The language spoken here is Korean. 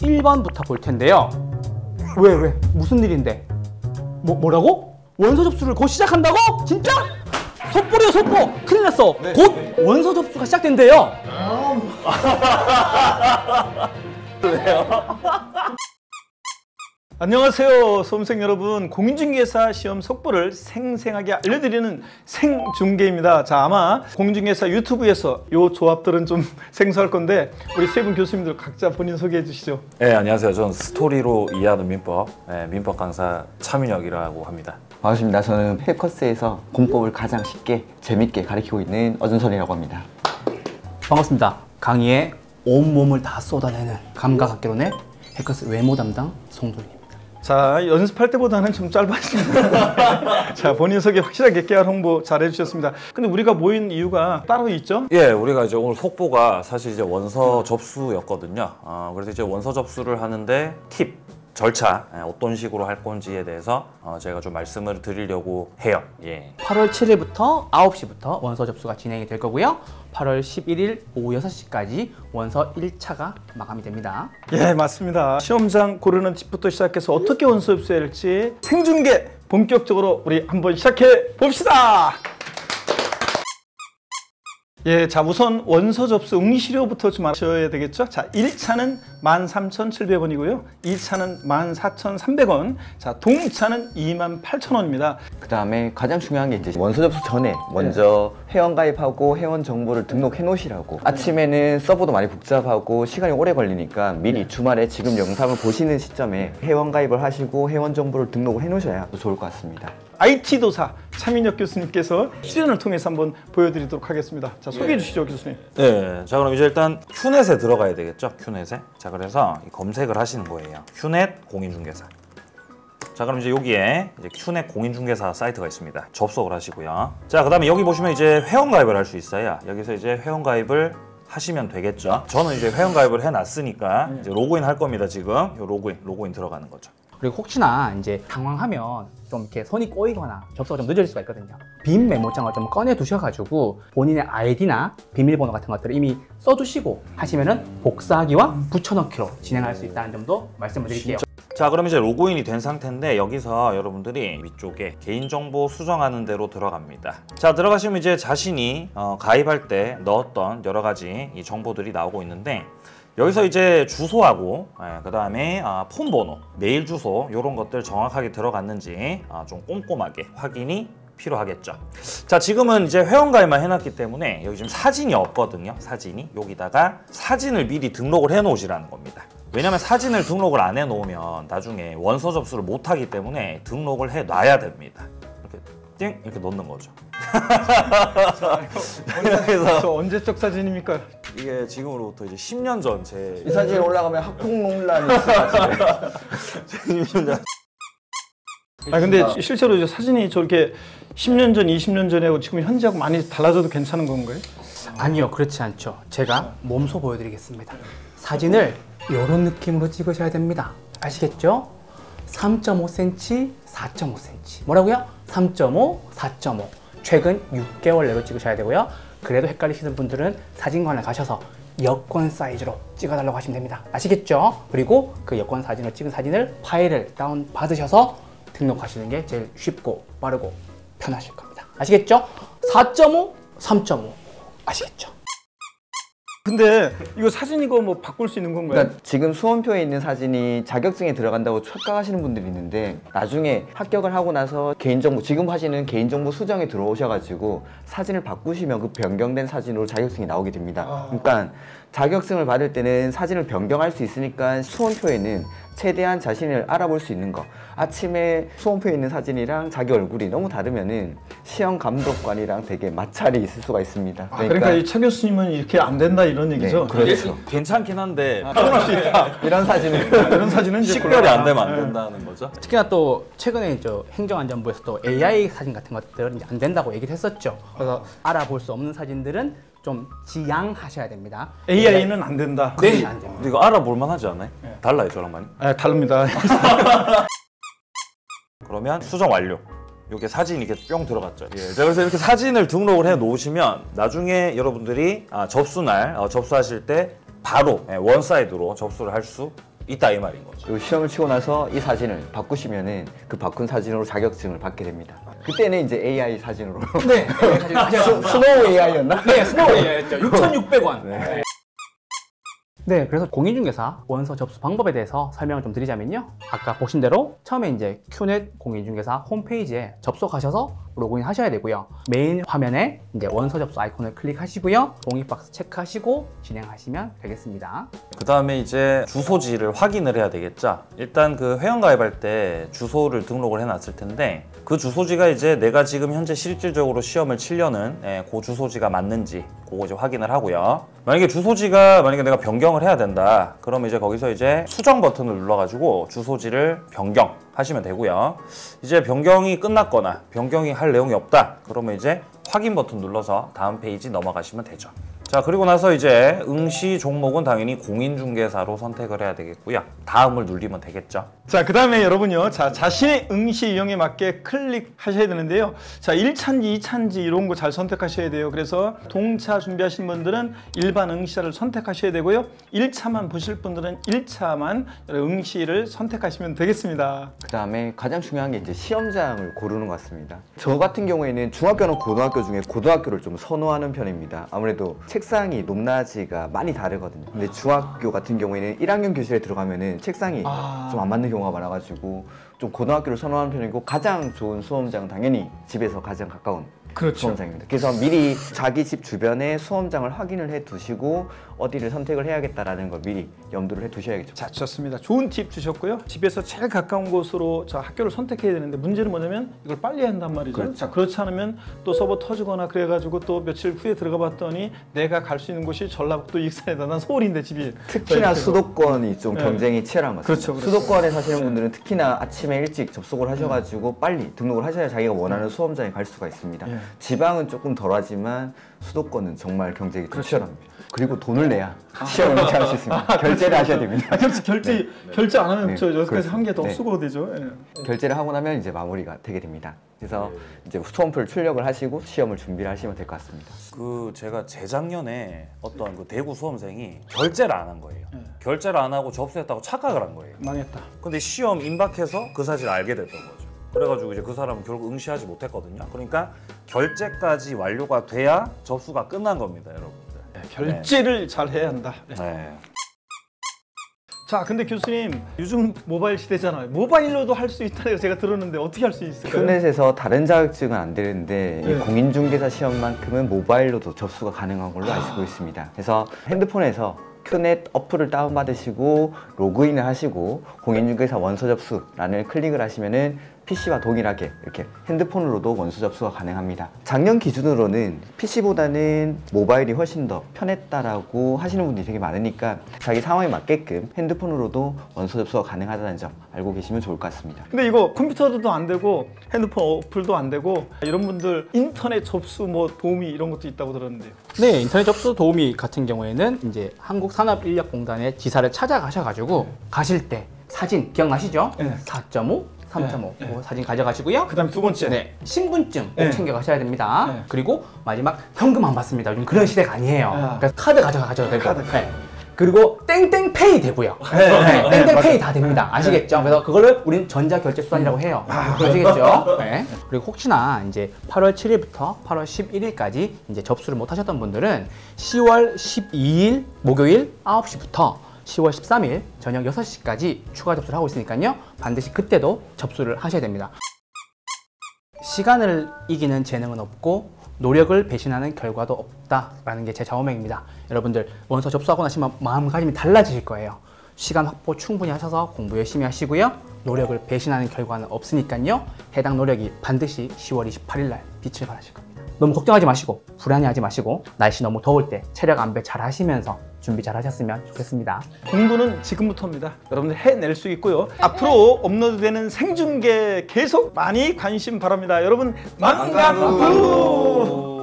1번부터 볼 텐데요. 왜? 무슨 일인데? 뭐라고? 원서 접수를 곧 시작한다고? 진짜? 속보래요, 속보! 큰일 났어. 네. 곧 원서 접수가 시작된대요. 왜요? 안녕하세요, 수험생 여러분. 공인중개사 시험 속보를 생생하게 알려드리는 생중계입니다. 자, 아마 공인중개사 유튜브에서 이 조합들은 좀 생소할 건데 우리 세 분 교수님들 각자 본인 소개해 주시죠. 네, 안녕하세요. 저는 스토리로 이해하는 민법, 민법 강사 차민혁이라고 합니다. 반갑습니다. 저는 폐커스에서 공법을 가장 쉽게 재밌게 가르치고 있는 어준선이라고 합니다. 반갑습니다. 강의에 온몸을 다 쏟아내는 감각학개론의 해커스 외모 담당 송도윤입니다. 자, 연습할 때보다는 좀 짧아집니다. 자, 본인 소개 확실하게 깨알 홍보 잘 해주셨습니다. 근데 우리가 모인 이유가 따로 있죠? 예, 우리가 이제 오늘 속보가 사실 이제 원서 접수였거든요. 그래서 이제 원서 접수를 하는데 팁, 절차, 어떤 식으로 할 건지에 대해서 제가 좀 말씀을 드리려고 해요. 예. 8월 7일부터 9시부터 원서 접수가 진행이 될 거고요. 8월 11일 오후 6시까지 원서 1차가 마감이 됩니다. 예, 맞습니다. 시험장 고르는 팁부터 시작해서 어떻게 원서 접수해야 할지 생중계 본격적으로 우리 한번 시작해 봅시다. 예, 자, 우선 원서 접수 응시료부터 좀 아셔야 되겠죠? 자, 1차는 13,700원이고요. 2차는 14,300원. 자, 동차는 28,000원입니다. 그 다음에 가장 중요한 게 이제 원서 접수 전에 먼저 회원 가입하고 회원 정보를 등록해 놓으시라고. 아침에는 서버도 많이 복잡하고 시간이 오래 걸리니까 미리 주말에 지금 영상을 보시는 시점에 회원 가입을 하시고 회원 정보를 등록을 해 놓으셔야 또 좋을 것 같습니다. IT 도사 차민혁 교수님께서 실연을 통해서 한번 보여드리도록 하겠습니다. 자, 소개해 주시죠, 교수님. 네, 자 그럼 이제 일단 큐넷에 들어가야 되겠죠? 큐넷에. 자, 그래서 검색을 하시는 거예요. 큐넷 공인중개사. 자, 그럼 이제 여기에 이제 큐넷 공인중개사 사이트가 있습니다. 접속을 하시고요. 자, 그 다음에 여기 보시면 이제 회원가입을 할 수 있어요. 여기서 이제 회원가입을 하시면 되겠죠. 저는 이제 회원가입을 해놨으니까 이제 로그인 할 겁니다. 지금 요 로그인 들어가는 거죠. 그리고 혹시나 이제 당황하면 좀 이렇게 손이 꼬이거나 접수가 좀 늦어질 수가 있거든요. 빈 메모장을 좀 꺼내 두셔가지고 본인의 아이디나 비밀번호 같은 것들을 이미 써두시고 하시면은 복사하기와 붙여넣기로 진행할 수 있다는 점도 말씀을 드릴게요. 자, 그럼 이제 로그인이 된 상태인데 여기서 여러분들이 위쪽에 개인정보 수정하는 데로 들어갑니다. 자, 들어가시면 이제 자신이 가입할 때 넣었던 여러 가지 이 정보들이 나오고 있는데 여기서 이제 주소하고 그 다음에 폰번호, 메일 주소 이런 것들 정확하게 들어갔는지 좀 꼼꼼하게 확인이 필요하겠죠. 자, 지금은 이제 회원가입만 해놨기 때문에 여기 지금 사진이 없거든요. 사진이 여기다가 사진을 미리 등록을 해 놓으시라는 겁니다. 왜냐면 사진을 등록을 안 해 놓으면 나중에 원서 접수를 못 하기 때문에 등록을 해 놔야 됩니다. 이렇게 띵 이렇게 넣는 거죠. 저 언제적 사진입니까? 이게 지금으로부터 이제 10년 전 제 이 사진 올라가면 학폭 논란이 있을 것 같은데. 아, 근데 실제로 이제 사진이 저렇게 10년 전, 20년 전하고 지금 현재하고 많이 달라져도 괜찮은 건가요? 아니요, 그렇지 않죠. 제가 몸소 보여드리겠습니다. 사진을 이런 느낌으로 찍으셔야 됩니다. 아시겠죠? 3.5cm, 4.5cm. 뭐라고요? 3.5, 4.5. 최근 6개월 내로 찍으셔야 되고요. 그래도 헷갈리시는 분들은 사진관에 가셔서 여권 사이즈로 찍어달라고 하시면 됩니다. 아시겠죠? 그리고 그 여권 사진을 찍은 사진을 파일을 다운 받으셔서 등록하시는 게 제일 쉽고 빠르고 편하실 겁니다. 아시겠죠? 4.5, 3.5. 아시겠죠? 근데 이거 사진 이거 뭐 바꿀 수 있는 건가요? 그러니까 지금 수험표에 있는 사진이 자격증에 들어간다고 착각하시는 분들이 있는데 나중에 합격을 하고 나서 개인정보 지금 하시는 개인정보 수정에 들어오셔가지고 사진을 바꾸시면 그 변경된 사진으로 자격증이 나오게 됩니다. 그러니까 자격증을 받을 때는 사진을 변경할 수 있으니까 수험표에는 최대한 자신을 알아볼 수 있는 거. 아침에 수험표에 있는 사진이랑 자기 얼굴이 너무 다르면은 시험 감독관이랑 되게 마찰이 있을 수가 있습니다. 그러니까 이 차 교수님은 이렇게 안 된다 이런 얘기죠? 네, 그렇죠. 괜찮긴 한데 표현할 수 있다. 이런 사진을 이런 사진은 이제 식별이 안 되면 안 된다는 거죠. 특히나 또 최근에 행정안전부에서 또 AI 사진 같은 것들은 이제 안 된다고 얘기를 했었죠. 그래서 알아볼 수 없는 사진들은 좀 지양하셔야 됩니다. AI는 안 된다. 네, 안 됩니다. 근데 이거 알아볼만 하지 않아요? 달라요, 저랑 많이? 아, 다릅니다. 그러면 수정 완료. 이렇게 사진이 이렇게 뿅 들어갔죠. 예. 자, 그래서 이렇게 사진을 등록을 해 놓으시면 나중에 여러분들이 접수날 접수하실 때 바로 원사이드로 접수를 할 수 있다 이 말인 거죠. 그리고 시험을 치고 나서 이 사진을 바꾸시면은 그 바꾼 사진으로 자격증을 받게 됩니다. 그때는 이제 AI 사진으로. 네. 스노우 AI였나? 네, 스노우였죠. 6,600원. 네, 그래서 공인중개사 원서 접수 방법에 대해서 설명을 좀 드리자면요. 아까 보신 대로 처음에 이제 큐넷 공인중개사 홈페이지에 접속하셔서 로그인 하셔야 되고요. 메인 화면에 이제 원서 접수 아이콘을 클릭하시고요. 동의박스 체크하시고 진행하시면 되겠습니다. 그 다음에 이제 주소지를 확인을 해야 되겠죠. 일단 그 회원가입할 때 주소를 등록을 해놨을 텐데 그 주소지가 이제 내가 지금 현재 실질적으로 시험을 치려는 그 주소지가 맞는지 그거 이제 확인을 하고요. 만약에 주소지가 내가 변경을 해야 된다. 그러면 이제 거기서 이제 수정 버튼을 눌러가지고 주소지를 변경하시면 되고요. 이제 변경이 끝났거나 변경이 할 내용이 없다. 그러면 이제 확인 버튼 눌러서 다음 페이지 넘어가시면 되죠. 자, 그리고 나서 이제 응시 종목은 당연히 공인중개사로 선택을 해야 되겠고요. 다음을 누르면 되겠죠. 자, 그 다음에 여러분요. 자, 자신의 응시 유형에 맞게 클릭하셔야 되는데요. 자, 1차인지 2차인지 이런 거 잘 선택하셔야 돼요. 그래서 동차 준비하시는 분들은 일반 응시자를 선택하셔야 되고요. 1차만 보실 분들은 1차만 응시를 선택하시면 되겠습니다. 그 다음에 가장 중요한 게 이제 시험장을 고르는 것 같습니다. 저 같은 경우에는 중학교나 고등학교 중에 고등학교를 좀 선호하는 편입니다. 아무래도 책상이 높낮이가 많이 다르거든요. 근데 중학교 같은 경우에는 1학년 교실에 들어가면은 책상이 좀 안 맞는 경우가 많아가지고 좀 고등학교를 선호하는 편이고 가장 좋은 수험장은 당연히 집에서 가장 가까운 수험장입니다. 그래서 미리 자기 집 주변에 수험장을 확인을 해 두시고 어디를 선택을 해야겠다라는 걸 미리 염두를 해 두셔야겠죠. 자, 좋습니다. 좋은 팁 주셨고요. 집에서 제일 가까운 곳으로 자, 학교를 선택해야 되는데 문제는 뭐냐면 이걸 빨리 해야 한단 말이죠. 그렇죠. 자, 그렇지 않으면 또 서버 터지거나 그래가지고 또 며칠 후에 들어가 봤더니 내가 갈 수 있는 곳이 전라북도 익산이다. 난 서울인데 집이. 특히나 수도권이 좀 네. 경쟁이 치열한 것 같습니다. 그렇죠. 수도권에 사시는 분들은 특히나 아침에 일찍 접속을 하셔가지고 빨리 등록을 하셔야 자기가 원하는 수험장에 갈 수가 있습니다. 예. 지방은 조금 덜하지만 수도권은 정말 경쟁이 좀 치열합니다. 그리고 돈을 내야 시험을 마칠 수 있습니다. 결제를 하셔야 됩니다. 결제 안 하면 네, 저 여기까지 그렇죠. 한 개 더 네. 쓰고 되죠. 예. 결제를 하고 나면 이제 마무리가 되게 됩니다. 그래서 이제 수험표를 출력을 하시고 시험을 준비를 하시면 될 것 같습니다. 그 제가 재작년에 어떤 그 대구 수험생이 결제를 안 한 거예요. 결제를 안 하고 접수했다고 착각을 한 거예요. 망했다. 근데 시험 임박해서 그 사실을 알게 됐던 거죠. 그래가지고 이제 그 사람은 결국 응시하지 못했거든요. 그러니까 결제까지 완료가 돼야 접수가 끝난 겁니다, 여러분들. 결제를 잘 해야 한다. 네. 자, 근데 교수님 요즘 모바일 시대잖아요. 모바일로도 할 수 있다고 제가 들었는데 어떻게 할 수 있을까요? 큐넷에서 다른 자격증은 안 되는데 네. 이 공인중개사 시험만큼은 모바일로도 접수가 가능한 걸로 알고 있습니다. 그래서 핸드폰에서 큐넷 어플을 다운받으시고 로그인을 하시고 공인중개사 원서 접수란을 클릭을 하시면은 PC와 동일하게 이렇게 핸드폰으로도 원서 접수가 가능합니다. 작년 기준으로는 PC보다는 모바일이 훨씬 더 편했다라고 하시는 분들이 되게 많으니까 자기 상황에 맞게끔 핸드폰으로도 원서 접수가 가능하다는 점 알고 계시면 좋을 것 같습니다. 근데 이거 컴퓨터도 안 되고 핸드폰 어플도 안 되고 이런 분들 인터넷 접수 뭐 도우미 이런 것도 있다고 들었는데요. 네, 인터넷 접수 도우미 같은 경우에는 이제 한국산업인력공단의 지사를 찾아가셔가지고 가실 때 사진 기억나시죠? 네. 4.5, 3.5 그거 사진 가져가시고요. 그다음 두 번째. 네, 신분증 꼭 네. 챙겨가셔야 됩니다. 네. 그리고 마지막 현금 안 받습니다. 요즘 그런 시대가 아니에요. 아. 그래서 카드 가져가셔도 되고. 카드. 네. 그리고 땡땡페이 되고요. 네, 땡땡페이 다 됩니다. 아시겠죠? 그래서 그거를 우리는 전자결제수단이라고 해요. 아시겠죠? 네. 그리고 혹시나 이제 8월 7일부터 8월 11일까지 이제 접수를 못 하셨던 분들은 10월 12일 목요일 9시부터 10월 13일 저녁 6시까지 추가 접수를 하고 있으니까요. 반드시 그때도 접수를 하셔야 됩니다. 시간을 이기는 재능은 없고 노력을 배신하는 결과도 없다라는 게 제 좌우명입니다. 여러분들 원서 접수하고 나시면 마음가짐이 달라지실 거예요. 시간 확보 충분히 하셔서 공부 열심히 하시고요. 노력을 배신하는 결과는 없으니까요. 해당 노력이 반드시 10월 28일 날 빛을 발하실 겁니다. 너무 걱정하지 마시고 불안해하지 마시고 날씨 너무 더울 때 체력 안배 잘 하시면서 준비 잘 하셨으면 좋겠습니다. 공부는 지금부터입니다. 여러분들 해낼 수 있고요. 앞으로 업로드되는 생중계 계속 많이 관심 바랍니다. 여러분 망가부!